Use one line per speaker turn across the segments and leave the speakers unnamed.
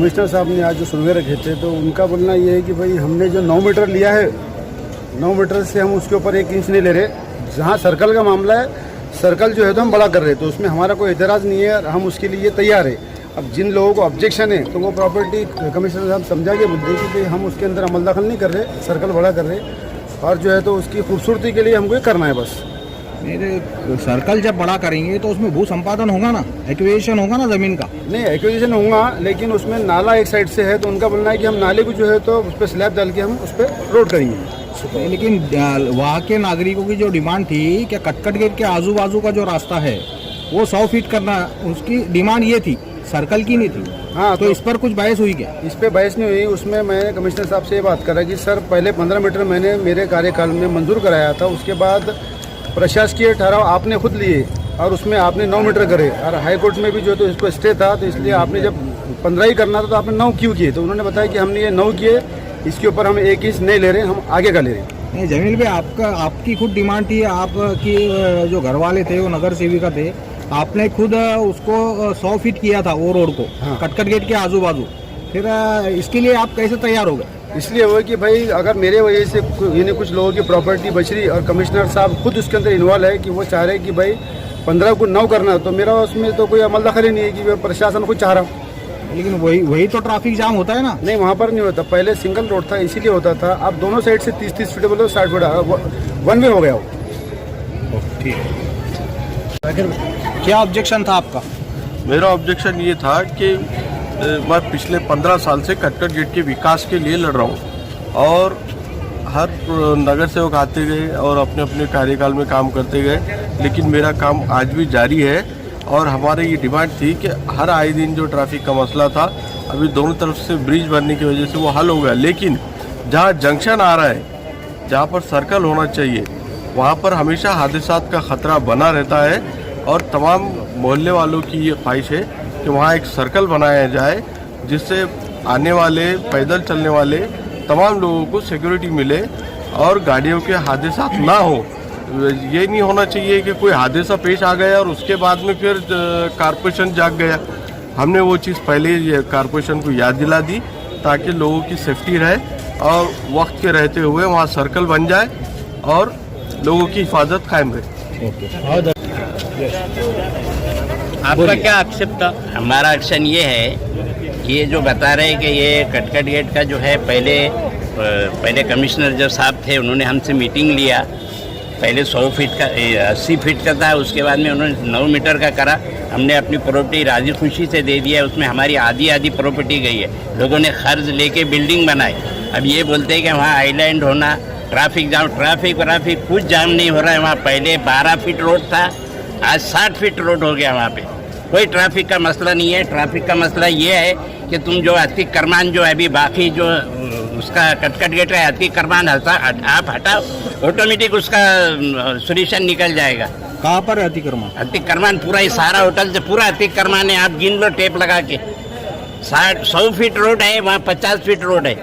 Commissioner साहब ने आज जो सर्वे रखे थे तो उनका बोलना ये है कि भाई हमने जो 9 मीटर लिया है 9 मीटर से हम उसके ऊपर 1 इंच नहीं ले रहे। जहाँ सर्कल का मामला है, सर्कल जो है तो हम बड़ा कर रहे हैं, तो उसमें हमारा कोई एतराज़ नहीं है, हम उसके लिए तैयार है। अब जिन लोगों को ऑब्जेक्शन है तो वो प्रॉपर्टी कमिश्नर साहब समझा के बोलते हैं कि भाई हम उसके अंदर अमल दखल नहीं कर रहे, सर्कल बड़ा कर रहे, और जो है तो उसकी खूबसूरती के लिए हमको ये करना है बस।
मेरे सर्कल जब बड़ा करेंगे तो उसमें भू संपादन होगा ना, एक्विजिशन होगा ना ज़मीन का?
नहीं, एक्विजिशन होगा, लेकिन उसमें नाला एक साइड से है तो उनका बोलना है कि हम नाले को जो है तो उस पर स्लैब डाल के हम उस पर रोड करेंगे।
लेकिन वहाँ के नागरिकों की जो डिमांड थी कि कटकट गेट के आजू बाजू का जो रास्ता है वो 100 फीट करना, उसकी डिमांड ये थी, सर्कल की नहीं थी।
हाँ,
तो इस पर कुछ बहस हुई क्या?
इस पे बहस नहीं हुई। उसमें मैंने कमिश्नर साहब से ये बात करा कि सर पहले 15 मीटर मैंने मेरे कार्यकाल में मंजूर कराया था, उसके बाद प्रशासकीय ठहराव आपने खुद लिए और उसमें आपने 9 मीटर करे, और हाई कोर्ट में भी जो तो इसको स्टे था, तो इसलिए आपने जब 15 ही करना था तो आपने 9 क्यों किए? तो उन्होंने बताया कि हमने ये 9 किए, इसके ऊपर हम 1 इंच नहीं ले रहे, हम आगे का ले रहे हैं।
नहीं, जमीन पे आपकी खुद डिमांड थी, आपकी जो घर वाले थे वो नगर सेविका थे, आपने खुद उसको 100 फीट किया था वो रोड को। हाँ। कटकट गेट के आजू बाजू, फिर इसके लिए आप कैसे तैयार हो गए?
इसलिए वो कि भाई अगर मेरे वजह से यानी कुछ लोगों की प्रॉपर्टी बच रही और कमिश्नर साहब खुद उसके अंदर इन्वॉल्व है कि वो चाह रहे कि भाई 15 को 9 करना, तो मेरा उसमें तो कोई अमल दखल ही नहीं है कि वो प्रशासन खुद चाह रहा।
लेकिन वही तो ट्रैफिक जाम होता है ना?
नहीं, वहाँ पर नहीं होता, पहले सिंगल रोड था इसीलिए होता था, अब दोनों साइड से 30-30 फीट बोलो 60 फीट 1 वे हो गया वो।
ठीक है, क्या ऑब्जेक्शन था आपका?
मेरा ऑब्जेक्शन ये था कि मैं पिछले 15 साल से कटकट गेट के विकास के लिए लड़ रहा हूँ और हर नगर सेवक आते गए और अपने अपने कार्यकाल में काम करते गए, लेकिन मेरा काम आज भी जारी है। और हमारी ये डिमांड थी कि हर आए दिन जो ट्रैफिक का मसला था, अभी दोनों तरफ से ब्रिज बनने की वजह से वो हल हो गया, लेकिन जहाँ जंक्शन आ रहा है, जहाँ पर सर्कल होना चाहिए, वहाँ पर हमेशा हादसात का खतरा बना रहता है। और तमाम मोहल्ले वालों की ये ख्वाहिश है कि वहाँ एक सर्कल बनाया जाए जिससे आने वाले पैदल चलने वाले तमाम लोगों को सिक्योरिटी मिले और गाड़ियों के हादसात ना हो। ये नहीं होना चाहिए कि कोई हादसा पेश आ गया और उसके बाद में फिर कारपोरेशन जाग गया। हमने वो चीज़ पहले ही कारपोरेशन को याद दिला दी ताकि लोगों की सेफ्टी रहे और वक्त के रहते हुए वहाँ सर्कल बन जाए और लोगों की हिफाजत कायम रहे।
आपका क्या आक्षेप था? हमारा एक्शन ये है कि ये जो बता रहे हैं कि ये कटकट गेट का जो है, पहले कमिश्नर जो साहब थे उन्होंने हमसे मीटिंग लिया, पहले 100 फीट का 80 फीट का था, उसके बाद में उन्होंने 9 मीटर का करा। हमने अपनी प्रॉपर्टी राजी खुशी से दे दिया, उसमें हमारी आधी प्रॉपर्टी गई है, लोगों ने कर्ज लेके बिल्डिंग बनाई। अब ये बोलते हैं कि वहाँ आइलैंड होना, ट्रैफिक जाम, ट्रैफिक कुछ जाम नहीं हो रहा है वहाँ। पहले 12 फीट रोड था, आज 60 फीट रोड हो गया, वहाँ पे कोई ट्रैफिक का मसला नहीं है। ट्रैफिक का मसला ये है कि तुम जो अति कर्मान जो है अभी बाकी जो उसका कटकट गेट है, अति कर्मान आप हटाओ, ऑटोमेटिक उसका सोल्यूशन निकल जाएगा।
कहाँ पर है अतिक्रमण?
अतिक्रमण पूरा ही सारा होटल से पूरा अतिक्रमण है, आप गिन लो टेप लगा के। 100 फीट रोड है, वहाँ 50 फीट रोड है,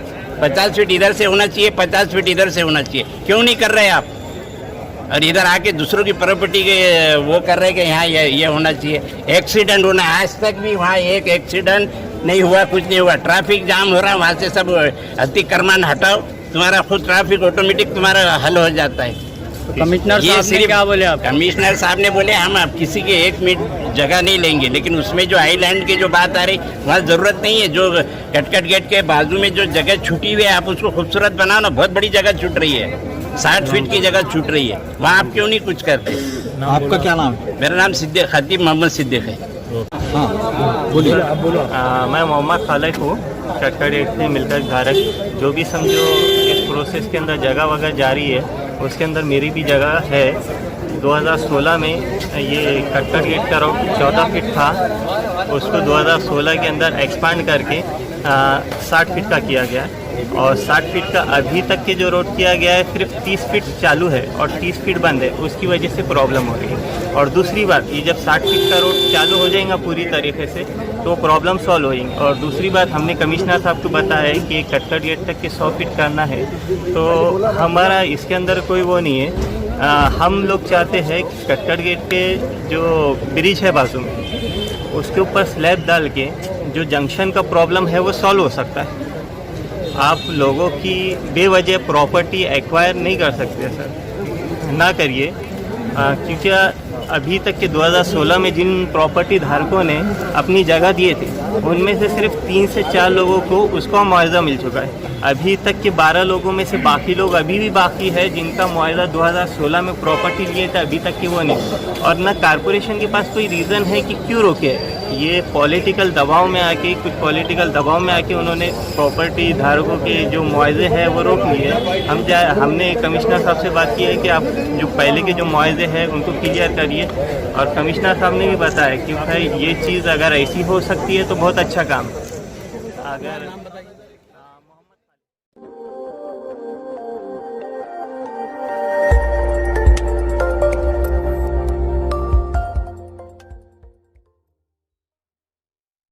50 फीट इधर से होना चाहिए, 50 फीट इधर से होना चाहिए। क्यों नहीं कर रहे आप? और इधर आके दूसरों की प्रॉपर्टी के वो कर रहे हैं कि यहाँ ये होना चाहिए। एक्सीडेंट होना, आज तक भी वहाँ एक एक्सीडेंट नहीं हुआ, कुछ नहीं हुआ। ट्रैफिक जाम हो रहा है, वहाँ से सब अतिक्रमण हटाओ, तुम्हारा खुद ट्रैफिक ऑटोमेटिक तुम्हारा हल हो जाता है।
तो कमिश्नर साहब ने क्या बोले आप?
कमिश्नर साहब ने बोले हम अब किसी के 1 मिनट जगह नहीं लेंगे, लेकिन उसमें जो आइलैंड की जो बात आ रही वहाँ ज़रूरत नहीं है। जो कटकट गेट के बाजू में जो जगह छूटी हुई है, आप उसको खूबसूरत बनाओ ना, बहुत बड़ी जगह छूट रही है, 60 फीट की जगह छूट रही है, वहाँ आप क्यों नहीं कुछ करते?
आपका क्या नाम है?
मेरा नाम खतीब मोहम्मद सिद्दीक है।
हाँ बोलिए।
मैं मोहम्मद खालिक हूँ, कटकट गेट से मिलकर धारक। जो भी समझो इस प्रोसेस के अंदर जगह वगैरह जारी है, उसके अंदर मेरी भी जगह है। 2016 में ये कटकट गेट का रोड 14 फीट था, उसको 2016 के अंदर एक्सपांड करके 60 फीट का किया गया और 60 फीट का अभी तक के जो रोड किया गया है सिर्फ 30 फीट चालू है और 30 फीट बंद है, उसकी वजह से प्रॉब्लम हो रही है। और दूसरी बात, ये जब 60 फीट का रोड चालू हो जाएगा पूरी तरीके से तो प्रॉब्लम सॉल्व होएंगी। और दूसरी बात, हमने कमिश्नर साहब को बताया है कि कटकट गेट तक के 100 फीट करना है, तो हमारा इसके अंदर कोई वो नहीं है। हम लोग चाहते हैं कि कटकट गेट के जो ब्रिज है बाजू में, उसके ऊपर स्लैब डाल के जो जंक्शन का प्रॉब्लम है वो सॉल्व हो सकता है। आप लोगों की बेवजह प्रॉपर्टी एक्वायर नहीं कर सकते सर, ना करिए। क्योंकि अभी तक के 2016 में जिन प्रॉपर्टी धारकों ने अपनी जगह दिए थे उनमें से सिर्फ 3 से 4 लोगों को उसका मुआवजा मिल चुका है। अभी तक के 12 लोगों में से बाकी लोग अभी भी बाकी है जिनका मुआवजा 2016 में प्रॉपर्टी लिए थे, अभी तक के वो नहीं। और ना कारपोरेशन के पास कोई रीज़न है कि क्यों रोके। ये पॉलिटिकल दबाव में आके, कुछ पॉलिटिकल दबाव में आके उन्होंने प्रॉपर्टी धारकों के जो मुआवजे हैं वो रोक लिए। हमने कमिश्नर साहब से बात की है कि आप जो पहले के जो मुआवजे हैं उनको क्लियर करिए, और कमिश्नर साहब ने भी बताया कि भाई ये चीज़ अगर ऐसी हो सकती है तो बहुत अच्छा काम। अगर